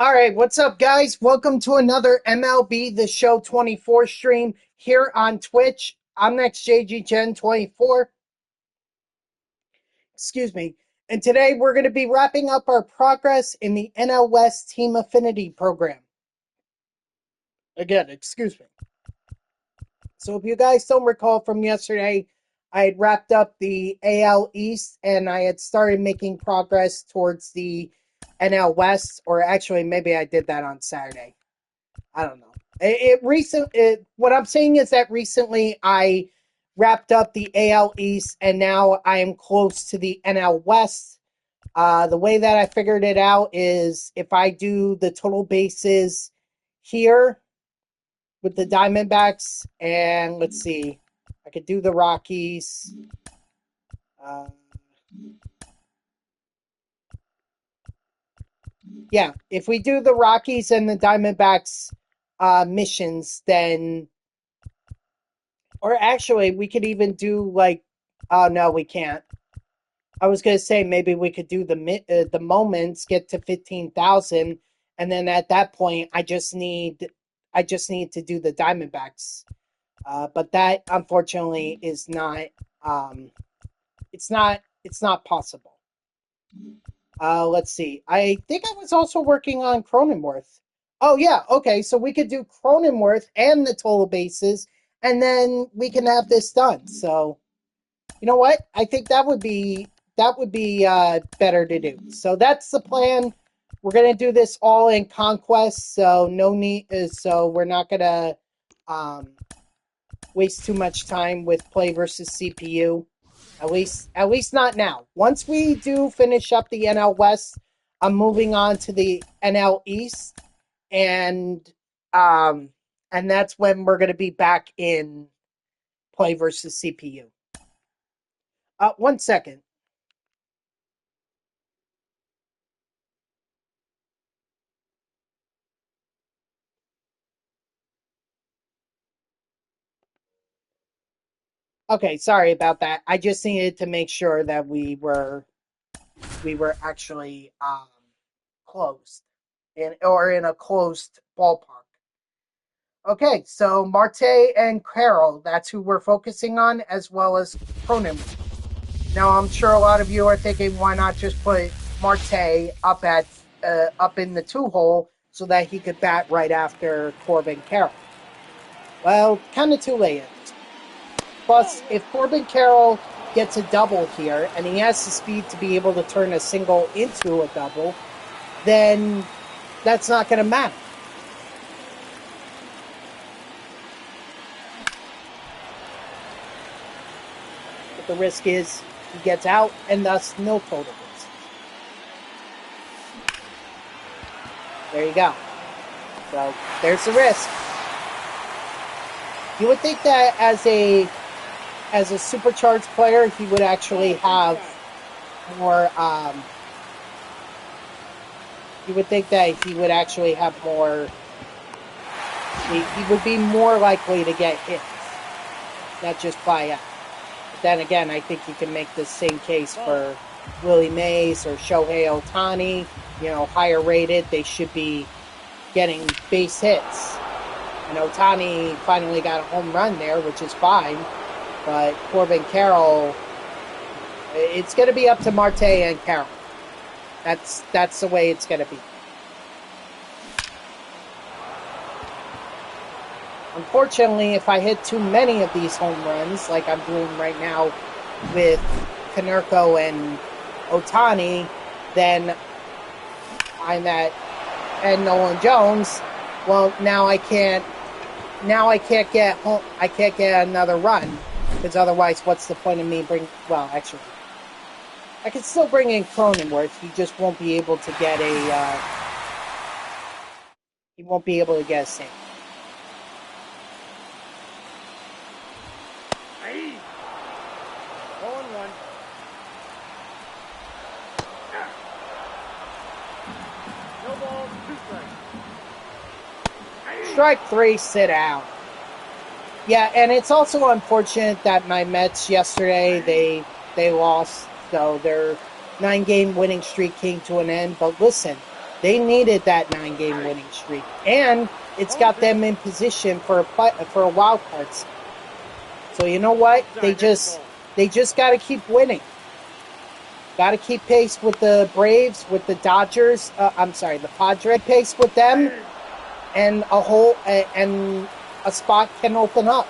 All right, what's up, guys? Welcome to another MLB The Show 24 stream here on Twitch. I'm next JG Gen 24. Excuse me. And today we're going to be wrapping up our progress in the NL West Team Affinity program. Again, excuse me. So if you guys don't recall from yesterday, I had wrapped up the AL East and I had started making progress towards the NL West, or actually maybe I did that on Saturday. I don't know. What I'm saying is that recently I wrapped up the AL East and now I am close to the NL West. The way that I figured it out is if I do the total bases here with the Diamondbacks, and let's see, I could do the Rockies. Yeah, if we do the Rockies and the Diamondbacks missions, then, or actually, we could even do like, oh no, we can't. I was gonna say maybe we could do the moments, get to 15,000, and then at that point, I just need to do the Diamondbacks. But that unfortunately is not. It's not possible. Let's see. I think I was also working on Cronenworth. Oh yeah, okay. So we could do Cronenworth and the total bases, and then we can have this done. So, you know what? I think that would be better to do. So that's the plan. We're gonna do this all in Conquest. So no need. So we're not gonna waste too much time with play versus CPU. At least not now. Once we do finish up the NL West, I'm moving on to the NL East, and that's when we're going to be back in play versus CPU. One second. Okay, sorry about that. I just needed to make sure that we were actually closed or in a closed ballpark. Okay, so Marte and Carroll, that's who we're focusing on, as well as Cronin. Now, I'm sure a lot of you are thinking, why not just put Marte up in the two hole so that he could bat right after Corbin Carroll? Well, kind of too late. Plus, if Corbin Carroll gets a double here and he has the speed to be able to turn a single into a double, then that's not going to matter. But the risk is he gets out and thus no total risk. There you go. So there's the risk. You would think that as a supercharged player, he would actually have more. You would think that he would actually have more. He would be more likely to get hits, not just fly out. But then again, I think you can make the same case for Willie Mays or Shohei Ohtani. You know, higher rated, they should be getting base hits. And Ohtani finally got a home run there, which is fine. But Corbin Carroll, it's going to be up to Marte and Carroll. That's the way it's going to be. Unfortunately, if I hit too many of these home runs, like I'm doing right now with Konerko and Ohtani, then and Nolan Jones. Well, now I can't get home. I can't get another run because otherwise, what's the point of me Well, actually, I can still bring in Cronenworth. He just won't be able to get a. He won't be able to get a single. Strike three, sit out. Yeah, and it's also unfortunate that my Mets yesterday, they lost, so their 9-game winning streak came to an end. But listen, They needed that 9-game winning streak, and it's got them in position for a wild card spot. So you know what? They just got to keep winning. Got to keep pace with the Braves, with the Dodgers. I'm sorry, the Padres. Pace with them, and a spot can open up.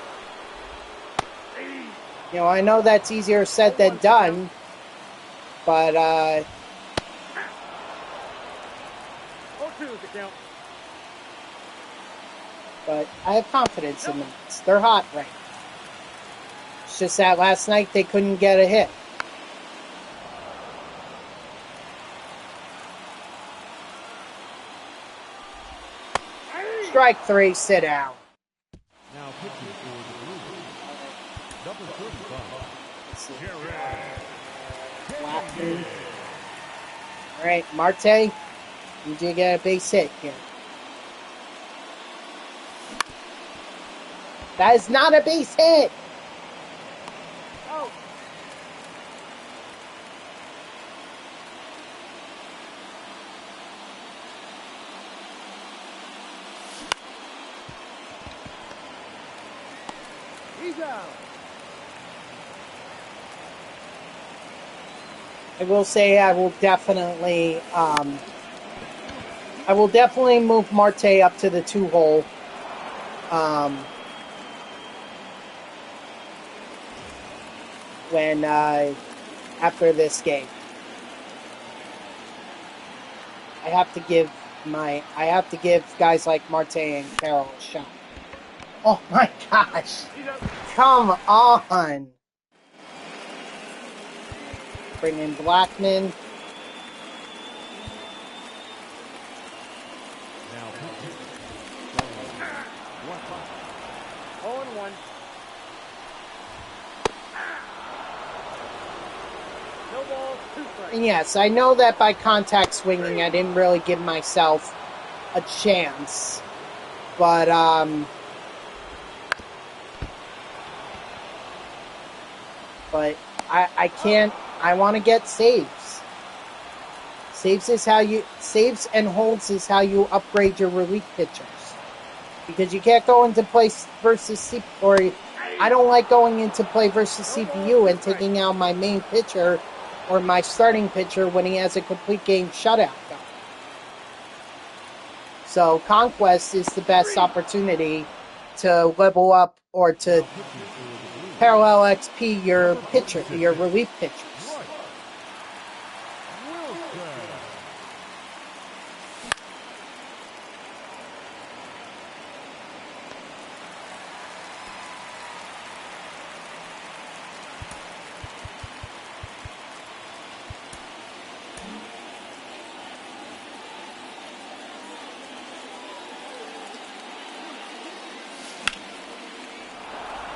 You know, I know that's easier said than done, but I have confidence in them. They're hot right now. It's just that last night they couldn't get a hit. Strike 3, sit down. Now pitching for the Blues. Number 35. Blackman. All right, Marte, you did get a base hit here. That is not a base hit. Oh. He's out. I will say I will definitely move Marte up to the 2-hole. When after this game, I have to give guys like Marte and Carroll a shot. Oh my gosh! Come on! Bring in Blackman. Now pitching. 0-1. No balls, 2 strikes. And yes, I know that by contact swinging, I didn't really give myself a chance, but I can't. I want to get saves. Saves and holds is how you upgrade your relief pitchers. Because you can't go into play versus I don't like going into play versus CPU and taking out my main pitcher or my starting pitcher when he has a complete game shutout going. So Conquest is the best opportunity to level up or to parallel XP your pitcher, your relief pitchers.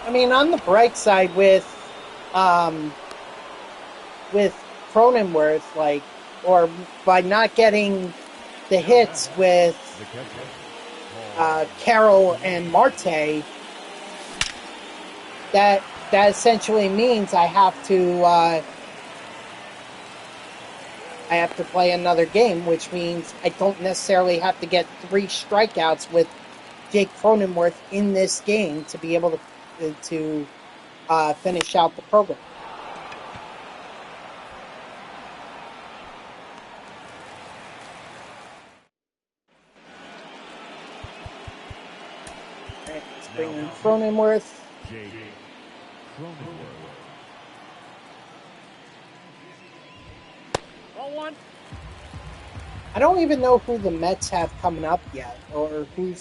I mean, on the bright side with Cronenworth, or by not getting the hits with Carroll and Marte, that essentially means I have to play another game, which means I don't necessarily have to get 3 strikeouts with Jake Cronenworth in this game to be able to finish out the program. All right, let's bring in Cronenworth. I don't even know who the Mets have coming up yet, or who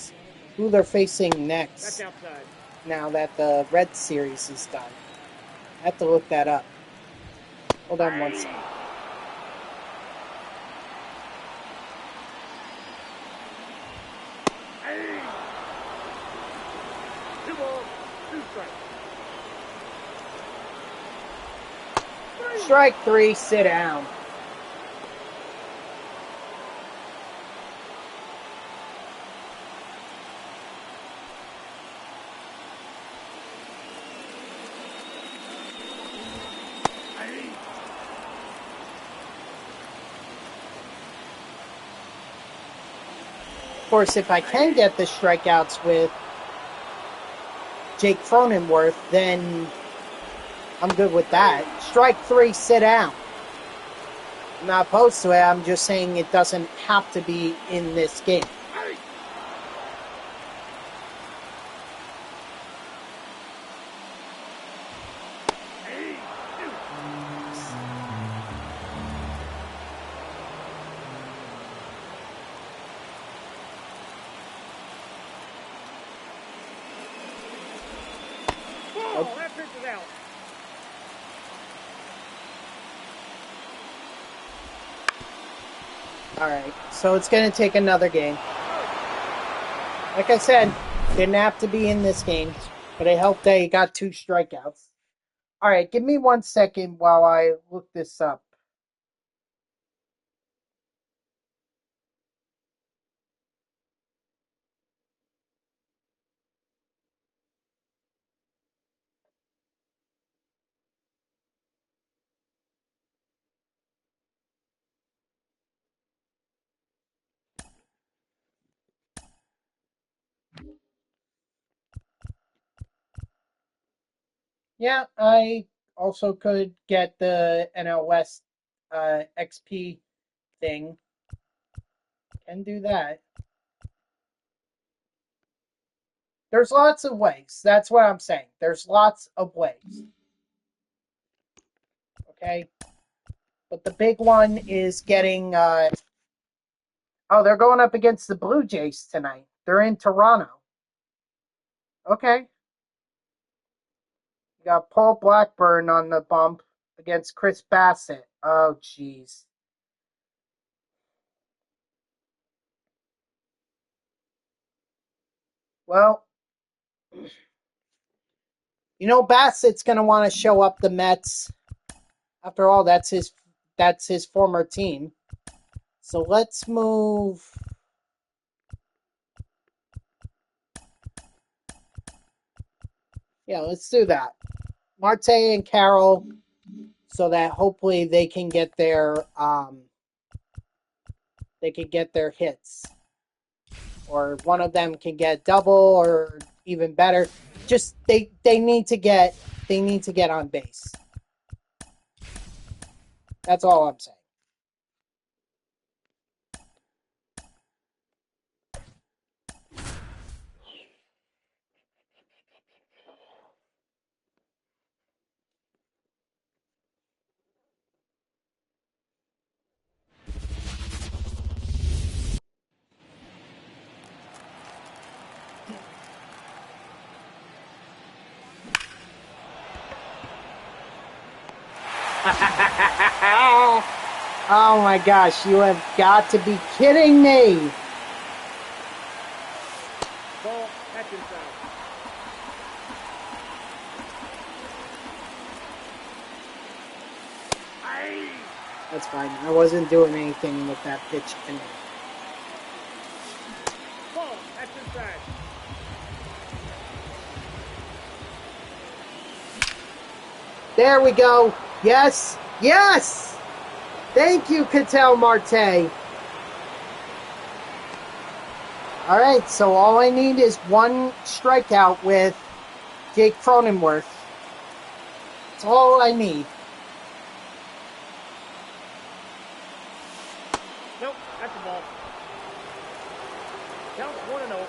they're facing next. That's outside. Now that the Red Series is done. I have to look that up. Hold on one second. Two balls, 2 strikes. Strike 3, sit down. course, if I can get the strikeouts with Jake Cronenworth, then I'm good with that. Strike 3, sit down. I'm not opposed to it. I'm just saying it doesn't have to be in this game. Ball, that pitch is out. Alright, so it's going to take another game. Like I said, didn't have to be in this game, but it helped that he got 2 strikeouts. Alright, give me 1 second while I look this up. Yeah, I also could get the NL West XP thing. Can do that. There's lots of ways. That's what I'm saying. There's lots of ways. Okay? But the big one is getting oh, they're going up against the Blue Jays tonight. They're in Toronto. Okay. You got Paul Blackburn on the bump against Chris Bassett. Oh, jeez. Well, you know Bassett's going to want to show up the Mets. After all, that's his former team. So let's move. Yeah, let's do that. Marte and Carroll, so that hopefully they can get their hits, or one of them can get double, or even better. Just they need to get on base. That's all I'm saying. Oh my gosh, you have got to be kidding me. Ball, catch inside. That's fine. I wasn't doing anything with that pitch anyway. Ball, catch inside. There we go. Yes. Yes. Thank you, Ketel Marte. All right, so all I need is 1 strikeout with Jake Cronenworth. That's all I need. Nope, that's the ball. Count 1-0.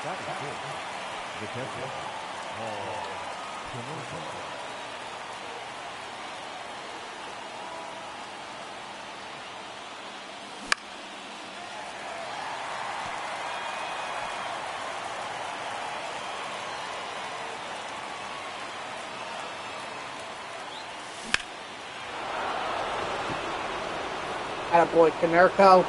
That is good. The catcher, commercial. Attaboy, Canerco.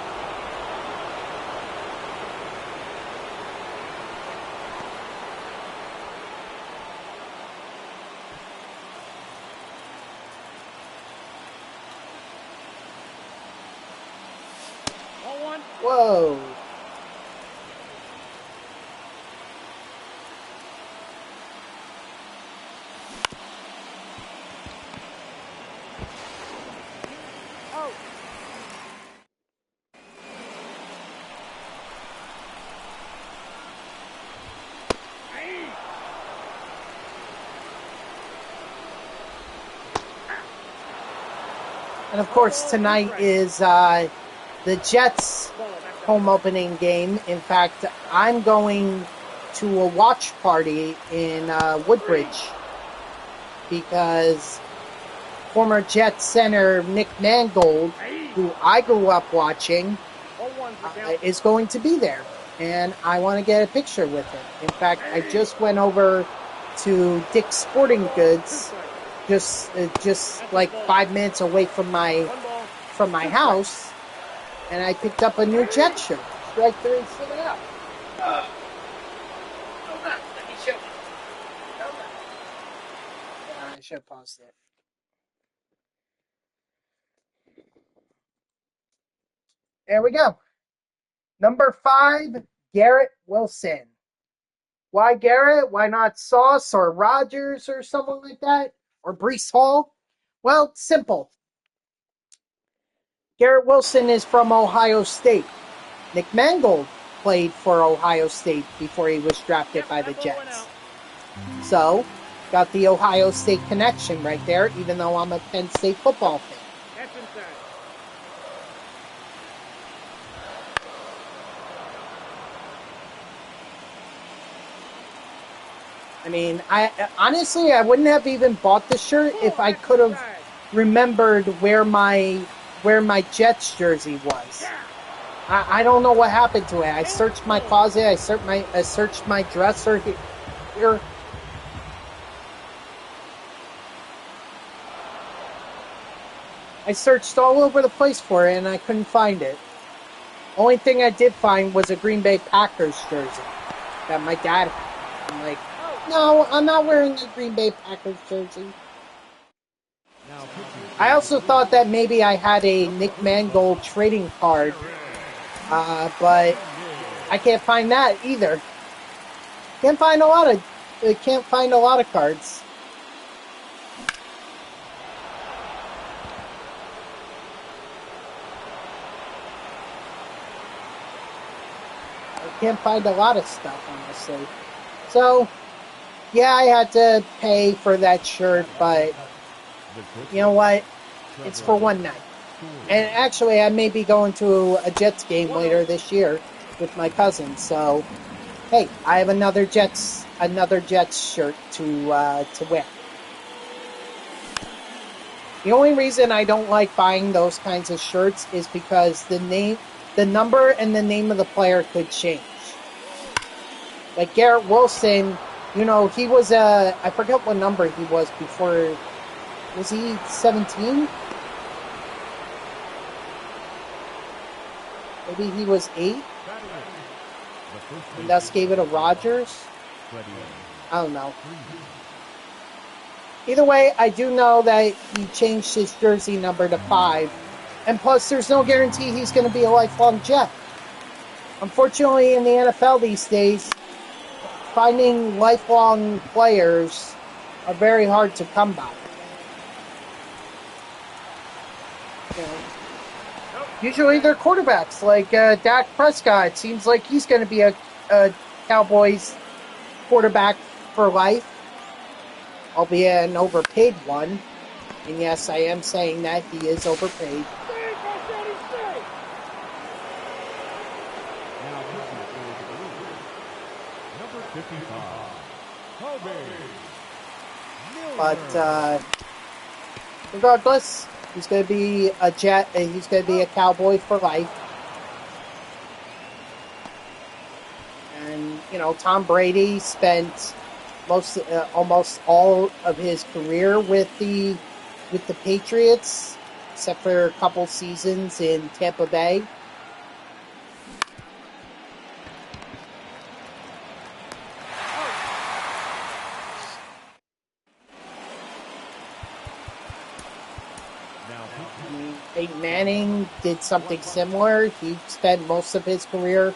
Ball 1. Whoa. And of course, tonight is the Jets' Ball back to home opening game. In fact, I'm going to a watch party in Woodbridge because former Jets center Nick Mangold, who I grew up watching, 0-1 for count. is going to be there. And I want to get a picture with him. In fact, I just went over to Dick's Sporting Goods, just like 5 minutes away from my 1 ball. house, and I picked up a new Jet shirt. It's right there in front of the house. Hold on, let me show you. Hold on. I should have paused it. There we go. Number 5, Garrett Wilson. Why Garrett? Why not Sauce or Rogers or someone like that? Or Brees Hall? Well, it's simple. Garrett Wilson is from Ohio State. Nick Mangold played for Ohio State before he was drafted by the Jets. So, got the Ohio State connection right there, even though I'm a Penn State football fan. That's inside. I mean, I honestly wouldn't have even bought the shirt if I could have remembered where my Jets jersey was. I don't know what happened to it. I searched my closet. I searched my dresser here. I searched all over the place for it, and I couldn't find it. Only thing I did find was a Green Bay Packers jersey that my dad had. I'm like, no, I'm not wearing a Green Bay Packers jersey. I also thought that maybe I had a Nick Mangold trading card, but I can't find that either. Can't find a lot of cards. I can't find a lot of stuff, honestly. So, yeah, I had to pay for that shirt, but you know what? It's for one night. And actually, I may be going to a Jets game later this year with my cousin. So, hey, I have another Jets shirt to wear. The only reason I don't like buying those kinds of shirts is because the number and the name of the player could change. Like Garrett Wilson, you know, he was I forget what number he was before. Was he 17? Maybe he was 8? And thus gave it a Rogers? I don't know. Either way, I do know that he changed his jersey number to 5. And plus, there's no guarantee he's going to be a lifelong Jet. Unfortunately, in the NFL these days, finding lifelong players are very hard to come by. You know, usually they're quarterbacks, like Dak Prescott. It seems like he's going to be a Cowboys quarterback for life, albeit an overpaid one. And yes, I am saying that he is overpaid. But regardless, he's going to be a Jet. He's going to be a Cowboy for life. And you know, Tom Brady spent almost all of his career with the Patriots, except for a couple seasons in Tampa Bay. Peyton Manning did something similar. He spent most of his career,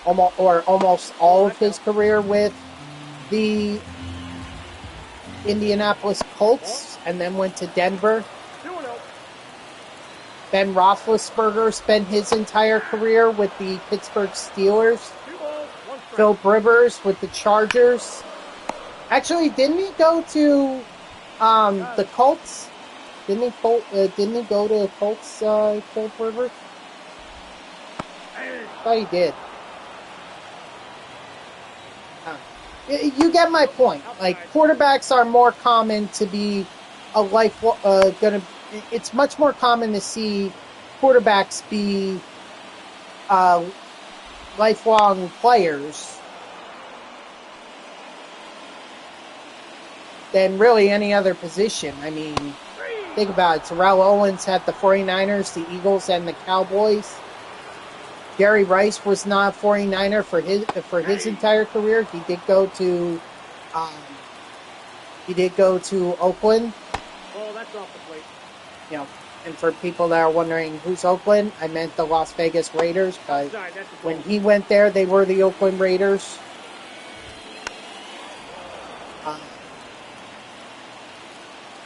almost all of his career, with the Indianapolis Colts, and then went to Denver. Ben Roethlisberger spent his entire career with the Pittsburgh Steelers. Philip Rivers with the Chargers. Actually, didn't he go to the Colts? Didn't he go to Colts, Cold Rivers? I thought he did. You get my point. Like, quarterbacks are more common to be it's much more common to see quarterbacks be lifelong players than really any other position. I mean, think about it. Terrell Owens had the 49ers, the Eagles, and the Cowboys. Jerry Rice was not a 49er for his entire career. He did go to Oakland. Oh, that's off the plate. You know, and for people that are wondering who's Oakland, I meant the Las Vegas Raiders, but when he went there, they were the Oakland Raiders.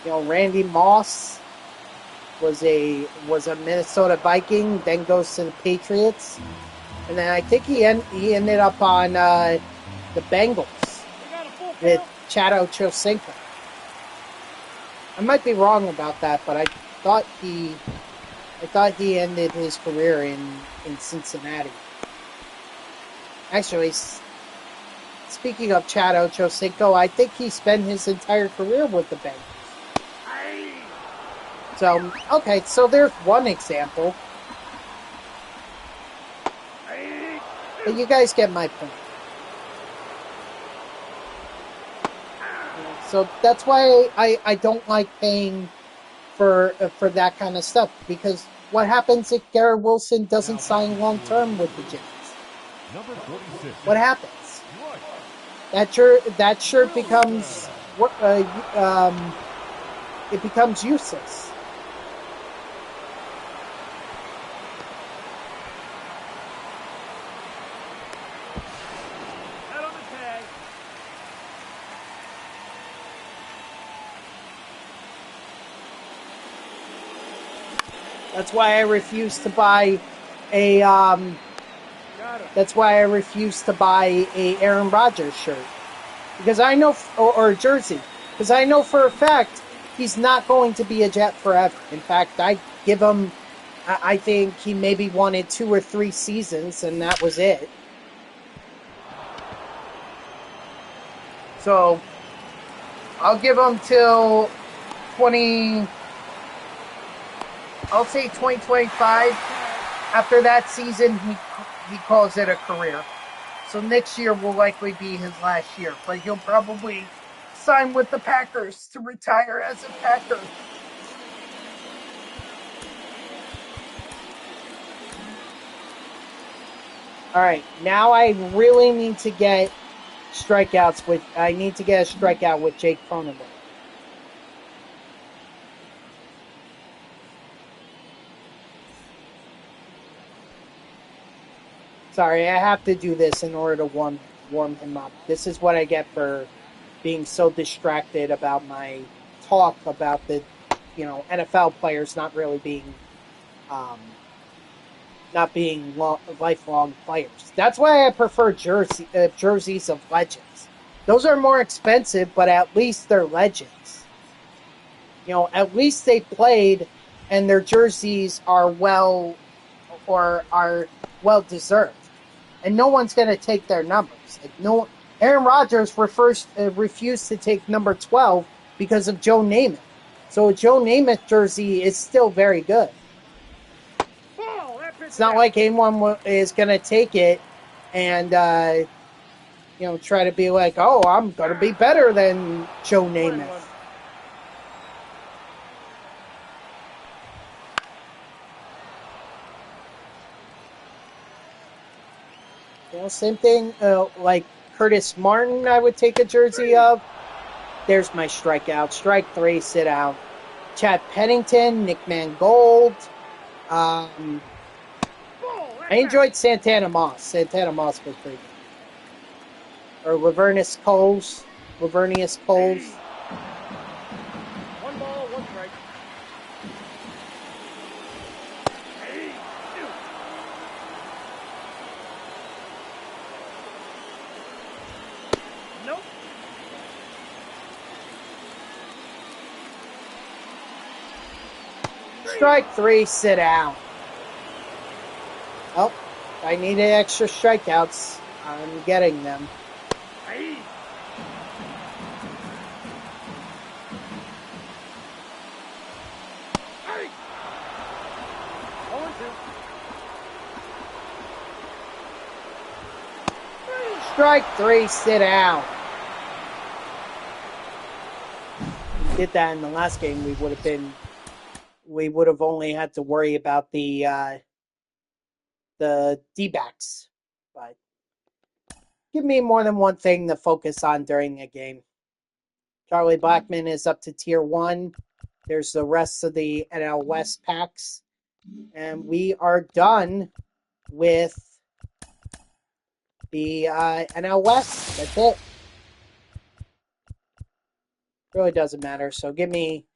Randy Moss was a Minnesota Viking, then goes to the Patriots, and then I think he ended up on the Bengals with Chad Ochocinco. I might be wrong about that, but I thought he ended his career in Cincinnati. Actually, speaking of Chad Ochocinco, I think he spent his entire career with the Bengals. So, okay, so there's one example. But you guys get my point. So that's why I don't like paying for that kind of stuff, because what happens if Garrett Wilson doesn't sign long term with the Jets? What happens? That shirt becomes it becomes useless. That's why I refuse to buy a Aaron Rodgers shirt, because I know, or a jersey, because I know for a fact he's not going to be a Jet forever. In fact, I think he maybe wanted 2 or 3 seasons, and that was it. So I'll give him till 2025. After that season, he calls it a career. So next year will likely be his last year, but he'll probably sign with the Packers to retire as a Packer. All right, now I really need to get strikeouts I need to get a strikeout with Jake Cronenworth. Sorry, I have to do this in order to warm him up. This is what I get for being so distracted about my talk about the, NFL players not really being, lifelong players. That's why I prefer jerseys of legends. Those are more expensive, but at least they're legends. At least they played, and their jerseys are well deserved. And no one's going to take their numbers. Aaron Rodgers refused to take number 12 because of Joe Namath. So a Joe Namath jersey is still very good. It's not like anyone is going to take it and try to be like, oh, I'm going to be better than Joe Namath. Same thing, like Curtis Martin, I would take a jersey of. There's my strikeout. Strike 3, sit out. Chad Pennington, Nick Mangold. I enjoyed Santana Moss. Santana Moss was pretty good. Or Laveranues Coles. One ball, one strike. Strike 3, sit down. Oh, I needed extra strikeouts. I'm getting them. Hey. 0-2. Strike 3, sit down. If we did that in the last game, we would have only had to worry about the D-backs. But give me more than one thing to focus on during a game. Charlie Blackmon is up to tier 1. There's the rest of the NL West packs. And we are done with the NL West. That's it. Really doesn't matter. So give me